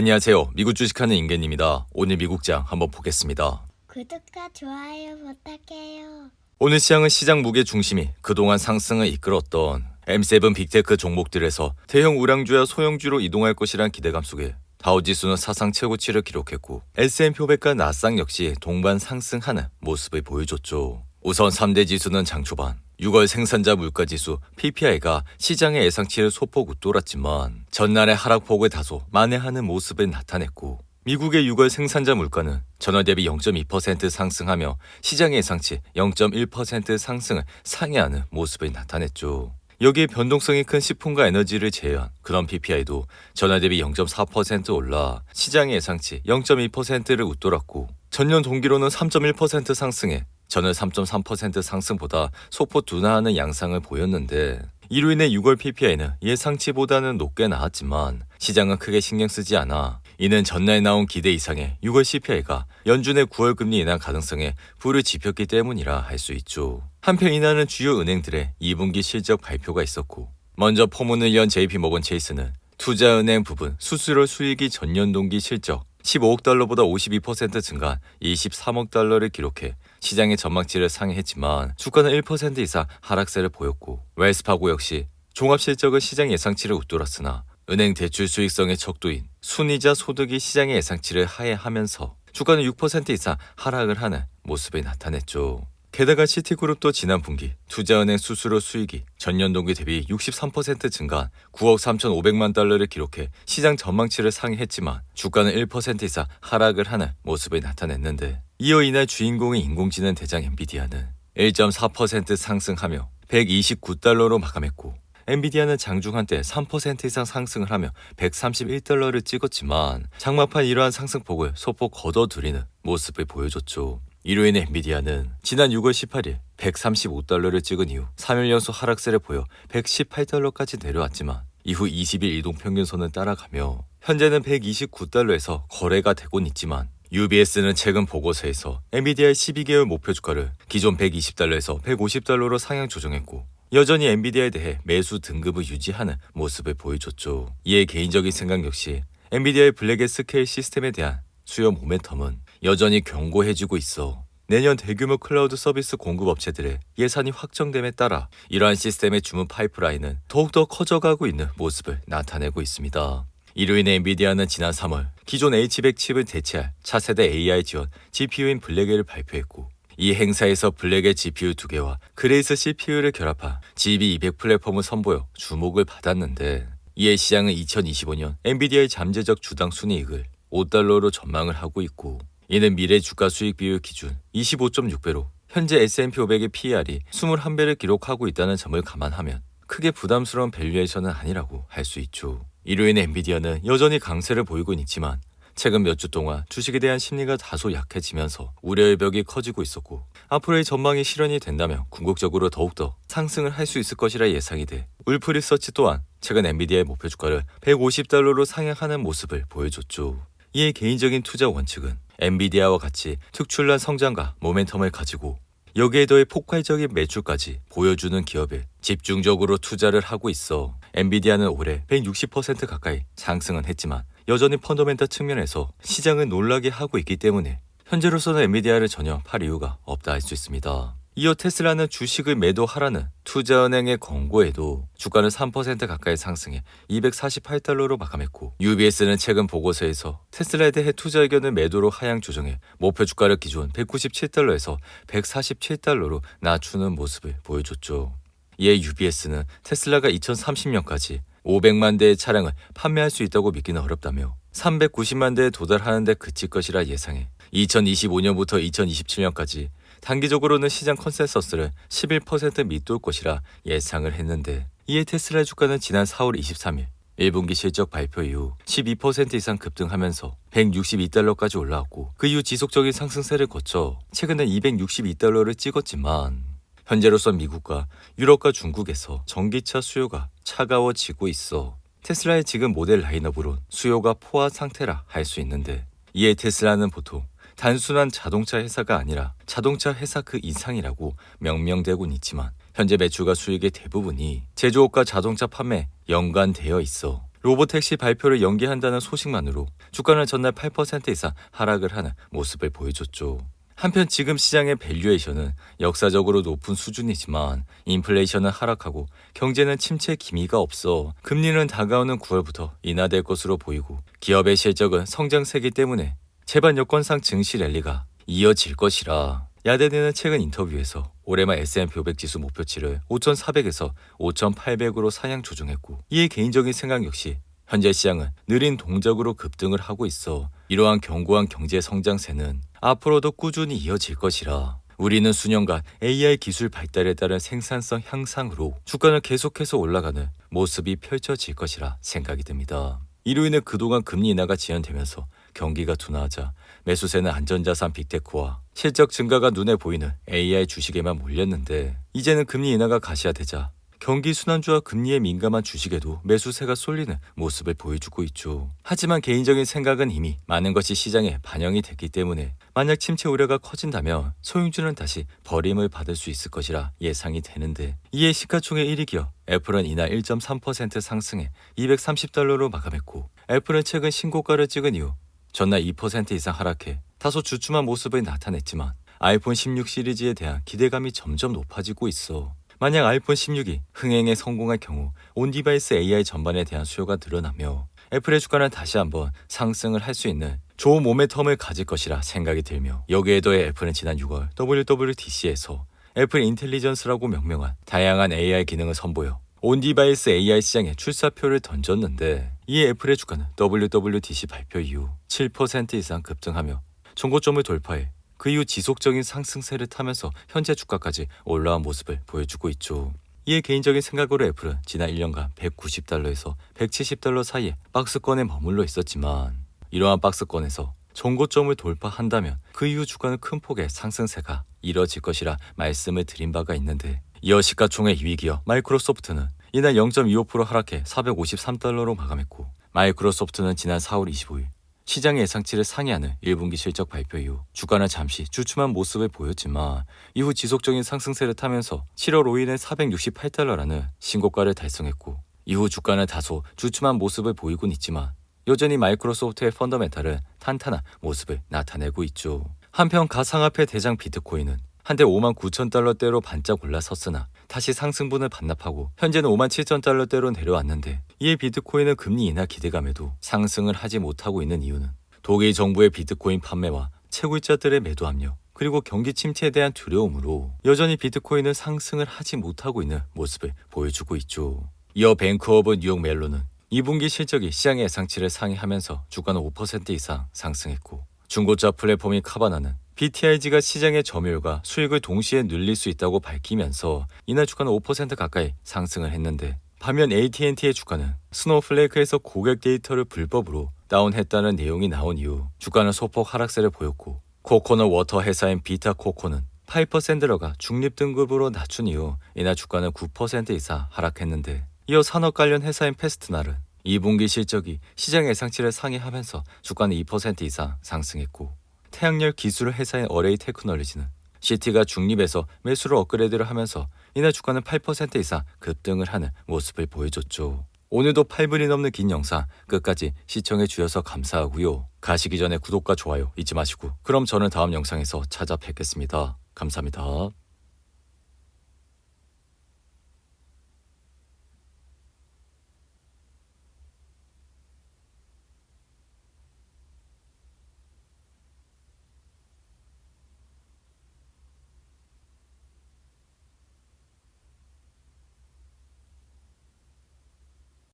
안녕하세요. 미국 주식하는 임계입니다. 오늘 미국장 한번 보겠습니다. 구독과 좋아요 부탁해요. 오늘 시장은 시장 무게 중심이 그동안 상승을 이끌었던 M7 빅테크 종목들에서 대형 우량주와 소형주로 이동할 것이란 기대감 속에 다우지수는 사상 최고치를 기록했고 S&P 500과 나스닥 역시 동반 상승하는 모습을 보여줬죠. 우선 3대 지수는 장 초반 6월 생산자 물가지수 PPI가 시장의 예상치를 소폭 웃돌았지만 전날의 하락폭을 다소 만회하는 모습을 나타냈고 미국의 6월 생산자 물가는 전월 대비 0.2% 상승하며 시장의 예상치 0.1% 상승을 상회하는 모습을 나타냈죠. 여기에 변동성이 큰 식품과 에너지를 제외한 그런 PPI도 전월 대비 0.4% 올라 시장의 예상치 0.2%를 웃돌았고 전년 동기로는 3.1% 상승해 전월 3.3% 상승보다 소폭 둔화하는 양상을 보였는데 이로 인해 6월 PPI는 예상치보다는 높게 나왔지만 시장은 크게 신경 쓰지 않아 이는 전날 나온 기대 이상의 6월 CPI가 연준의 9월 금리 인하 가능성에 불을 지폈기 때문이라 할 수 있죠. 한편 이날은 주요 은행들의 2분기 실적 발표가 있었고 먼저 포문을 연 JP모건 체이스는 투자은행 부분 수수료 수익이 전년 동기 실적 15억 달러보다 52% 증가한 23억 달러를 기록해 시장의 전망치를 상회했지만 주가는 1% 이상 하락세를 보였고 웰스파고 역시 종합실적은 시장 예상치를 웃돌았으나 은행 대출 수익성의 척도인 순이자 소득이 시장의 예상치를 하회하면서 주가는 6% 이상 하락을 하는 모습을 나타냈죠. 게다가 시티그룹도 지난 분기 투자은행 수수료 수익이 전년 동기 대비 63% 증가한 9억 3,500만 달러를 기록해 시장 전망치를 상회했지만 주가는 1% 이상 하락을 하는 모습을 나타냈는데 이어 이날 주인공의 인공지능 대장 엔비디아는 1.4% 상승하며 129달러로 마감했고 엔비디아는 장중 한때 3% 이상 상승을 하며 131달러를 찍었지만 장마판 이러한 상승폭을 소폭 걷어들이는 모습을 보여줬죠. 이로 인해 엔비디아는 지난 6월 18일 135달러를 찍은 이후 3일 연속 하락세를 보여 118달러까지 내려왔지만 이후 20일 이동평균선을 따라가며 현재는 129달러에서 거래가 되곤 있지만 UBS는 최근 보고서에서 엔비디아의 12개월 목표 주가를 기존 120달러에서 150달러로 상향 조정했고 여전히 엔비디아에 대해 매수 등급을 유지하는 모습을 보여줬죠. 이에 개인적인 생각 역시 엔비디아의 블랙의 스케일 시스템에 대한 수요 모멘텀은 여전히 견고해지고 있어 내년 대규모 클라우드 서비스 공급 업체들의 예산이 확정됨에 따라 이러한 시스템의 주문 파이프라인은 더욱더 커져가고 있는 모습을 나타내고 있습니다. 이로 인해 엔비디아는 지난 3월 기존 H100 칩을 대체할 차세대 AI 지원 GPU인 블랙을 발표했고 이 행사에서 블랙의 GPU 2개와 그레이스 CPU를 결합한 GB200 플랫폼을 선보여 주목을 받았는데 이에 시장은 2025년 엔비디아의 잠재적 주당 순이익을 5달러로 전망을 하고 있고 이는 미래 주가 수익 비율 기준 25.6배로 현재 S&P 500의 PER이 21배를 기록하고 있다는 점을 감안하면 크게 부담스러운 밸류에이션은 아니라고 할 수 있죠. 이로 인해 엔비디아는 여전히 강세를 보이곤 있지만 최근 몇 주 동안 주식에 대한 심리가 다소 약해지면서 우려의 벽이 커지고 있었고 앞으로의 전망이 실현이 된다면 궁극적으로 더욱더 상승을 할 수 있을 것이라 예상이 돼 울프 리서치 또한 최근 엔비디아의 목표 주가를 150달러로 상향하는 모습을 보여줬죠. 이에 개인적인 투자 원칙은 엔비디아와 같이 특출난 성장과 모멘텀을 가지고 여기에 더해 폭발적인 매출까지 보여주는 기업에 집중적으로 투자를 하고 있어 엔비디아는 올해 160% 가까이 상승은 했지만 여전히 펀더멘탈 측면에서 시장을 놀라게 하고 있기 때문에 현재로서는 엔비디아를 전혀 팔 이유가 없다 할 수 있습니다. 이어 테슬라는 주식을 매도하라는 투자은행의 권고에도 주가는 3% 가까이 상승해 248달러로 마감했고 UBS는 최근 보고서에서 테슬라에 대해 투자 의견을 매도로 하향 조정해 목표 주가를 기존 197달러에서 147달러로 낮추는 모습을 보여줬죠. 이에 UBS는 테슬라가 2030년까지 500만 대의 차량을 판매할 수 있다고 믿기는 어렵다며 390만 대에 도달하는 데 그칠 것이라 예상해 2025년부터 2027년까지 단기적으로는 시장 컨센서스를 11% 밑돌 것이라 예상을 했는데 이에 테슬라의 주가는 지난 4월 23일 1분기 실적 발표 이후 12% 이상 급등하면서 162달러까지 올라왔고 그 이후 지속적인 상승세를 거쳐 최근에 262달러를 찍었지만 현재로서 미국과 유럽과 중국에서 전기차 수요가 차가워지고 있어 테슬라의 지금 모델 라인업으론 수요가 포화 상태라 할 수 있는데 이에 테슬라는 보통 단순한 자동차 회사가 아니라 자동차 회사 그 이상이라고 명명되곤 있지만 현재 매출과 수익의 대부분이 제조업과 자동차 판매 연관되어 있어 로보택시 발표를 연기한다는 소식만으로 주가는 전날 8% 이상 하락을 하는 모습을 보여줬죠. 한편 지금 시장의 밸류에이션은 역사적으로 높은 수준이지만 인플레이션은 하락하고 경제는 침체 기미가 없어 금리는 다가오는 9월부터 인하될 것으로 보이고 기업의 실적은 성장세기 때문에 제반 여건상 증시 랠리가 이어질 것이라 야대는 최근 인터뷰에서 올해 말 S&P 500 지수 목표치를 5,400에서 5,800으로 상향 조정했고 이에 개인적인 생각 역시 현재 시장은 느린 동작으로 급등을 하고 있어 이러한 견고한 경제 성장세는 앞으로도 꾸준히 이어질 것이라 우리는 수년간 AI 기술 발달에 따른 생산성 향상으로 주가는 계속해서 올라가는 모습이 펼쳐질 것이라 생각이 듭니다. 이로 인해 그동안 금리 인하가 지연되면서 경기가 둔화하자 매수세는 안전자산 빅테크와 실적 증가가 눈에 보이는 AI 주식에만 몰렸는데 이제는 금리 인하가 가시화되자 경기 순환주와 금리에 민감한 주식에도 매수세가 쏠리는 모습을 보여주고 있죠. 하지만 개인적인 생각은 이미 많은 것이 시장에 반영이 됐기 때문에 만약 침체 우려가 커진다면 소형주는 다시 버림을 받을 수 있을 것이라 예상이 되는데 이에 시가총액 1위 기업 애플은 이날 1.3% 상승해 $230로 마감했고 애플은 최근 신고가를 찍은 이후 전날 2% 이상 하락해 다소 주춤한 모습을 나타냈지만 아이폰 16 시리즈에 대한 기대감이 점점 높아지고 있어. 만약 아이폰 16이 흥행에 성공할 경우 온디바이스 AI 전반에 대한 수요가 늘어나며 애플의 주가는 다시 한번 상승을 할 수 있는 좋은 모멘텀을 가질 것이라 생각이 들며 여기에 더해 애플은 지난 6월 WWDC에서 애플 인텔리전스라고 명명한 다양한 AI 기능을 선보여 온디바이스 AI 시장에 출사표를 던졌는데 이에 애플의 주가는 WWDC 발표 이후 7% 이상 급등하며 종고점을 돌파해 그 이후 지속적인 상승세를 타면서 현재 주가까지 올라온 모습을 보여주고 있죠. 이에 개인적인 생각으로 애플은 지난 1년간 $190에서 $170 사이에 박스권에 머물러 있었지만 이러한 박스권에서 종고점을 돌파한다면 그 이후 주가는 큰 폭의 상승세가 이뤄질 것이라 말씀을 드린 바가 있는데 이어 시가총액 2위 기업 마이크로소프트는 이날 0.25% 하락해 $453로 마감했고 마이크로소프트는 지난 4월 25일 시장의 예상치를 상회하는 1분기 실적 발표 이후 주가는 잠시 주춤한 모습을 보였지만 이후 지속적인 상승세를 타면서 7월 5일에 $468라는 신고가를 달성했고 이후 주가는 다소 주춤한 모습을 보이곤 있지만 여전히 마이크로소프트의 펀더멘탈은 탄탄한 모습을 나타내고 있죠. 한편 가상화폐 대장 비트코인은 한때 $59,000대로 반짝 올라섰으나 다시 상승분을 반납하고 현재는 $57,000대로 내려왔는데 이에 비트코인은 금리 인하 기대감에도 상승을 하지 못하고 있는 이유는 독일 정부의 비트코인 판매와 채굴자들의 매도 압력 그리고 경기 침체에 대한 두려움으로 여전히 비트코인은 상승을 하지 못하고 있는 모습을 보여주고 있죠. 이어 뱅크 오브 뉴욕 멜론은 2분기 실적이 시장의 예상치를 상회하면서 주가는 5% 이상 상승했고 중고차 플랫폼인 카바나는 BTIG가 시장의 점유율과 수익을 동시에 늘릴 수 있다고 밝히면서 이날 주가는 5% 가까이 상승을 했는데 반면 AT&T의 주가는 스노우플레이크에서 고객 데이터를 불법으로 다운했다는 내용이 나온 이후 주가는 소폭 하락세를 보였고 코코넛 워터 회사인 비타코코는 8%가 중립 등급으로 낮춘 이후 이날 주가는 9% 이상 하락했는데 이어 산업 관련 회사인 페스트날은 2분기 실적이 시장 예상치를 상회하면서 주가는 2% 이상 상승했고 태양열 기술 회사인 어레이 테크놀로지는 CT가 중립에서 매수를 업그레이드를 하면서 이날 주가는 8% 이상 급등을 하는 모습을 보여줬죠. 오늘도 8분이 넘는 긴 영상 끝까지 시청해 주셔서 감사하고요. 가시기 전에 구독과 좋아요 잊지 마시고 그럼 저는 다음 영상에서 찾아뵙겠습니다. 감사합니다.